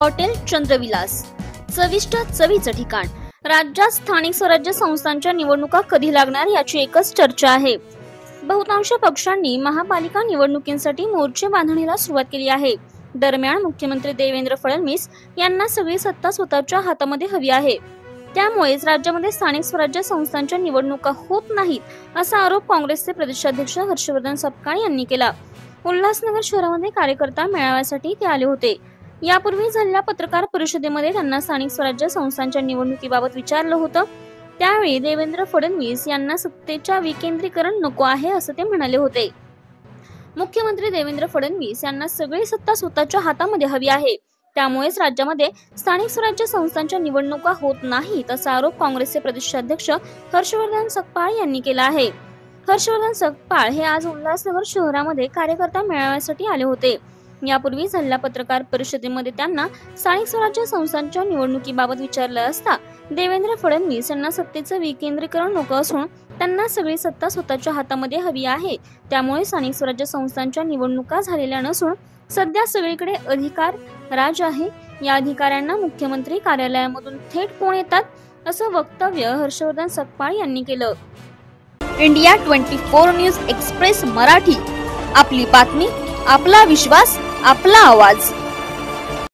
Hotel Chandra Vilas, चविष्ट चवीचं ठिकाण। राज्यात स्थानिक स्वराज्य संस्थांच्या निवडणुका कधी लागणार याची एकच चर्चा आहे। बहुतांश पक्षांनी महापालिका निवडणुकींसाठी मोर्चे बांधणीला सुरुवात केली आहे। दरम्यान मुख्यमंत्री देवेंद्र फडणवीस यांना सगळी सत्ता स्वतःच्या हातामध्ये हवी आहे। त्यामुळेच राज्यामध्ये स्थानिक स्वराज्य संस्थांच्या निवडणुका होत नाहीत असा आरोप काँग्रेसचे प्रदेशाध्यक्ष हर्षवर्धन सपकाळ यांनी केला। उल्हासनगर शहरामध्ये कार्यकर्ता मेळाव्यासाठी ते आले होते। यापूर्वी झालेल्या पत्रकार परिषदेमध्ये त्यांना स्थानिक स्वराज्य संस्थांच्या निवडणुकीबाबत विचारलं होतं। त्यावेळी देवेंद्र फडणवीस यांना सत्तेच्या विकेंद्रीकरण नको आहे असं ते म्हणाले होते। मुख्यमंत्री देवेंद्र फडणवीस यांना सगळी सत्ता स्वतःच्या हातामध्ये हवी आहे। त्यामुळेच राज्यामध्ये स्थानिक स्वराज्य संस्थांच्या निवडणुका होत नाहीत असा आरोप काँग्रेसचे प्रदेशाध्यक्ष हर्षवर्धन सपकाळ यांनी केला आहे। हर्षवर्धन सपकाळ हे आज उल्हासनगर शहरामध्ये कार्यकर्ता मेळाव्यासाठी आले होते। यापूर्वी झालेल्या पत्रकार परिषदेमध्ये त्यांना स्थानिक स्वराज्य संस्थांच्या निवडणुकीबाबत विचारलं असता देवेंद्र फडणवीस यांना सत्तेचं विकेंद्रीकरण नको असून त्यांना सगळी सत्ता स्वतःच्या हातामध्ये हवी आहे। त्यामुळे स्थानिक स्वराज्य संस्थांच्या निवडणुका झालेल्या नसून सध्या सगळीकडे अधिकार राज आहे। या अधिकाऱ्यांना मुख्यमंत्री कार्यालयामधून थेट कोण येतात असं वक्तव्य हर्षवर्धन सपकाळ यांनी केलं। इंडिया 24 न्यूज एक्सप्रेस मराठी, आपली बातमी, आपला विश्वास, आपला आवाज।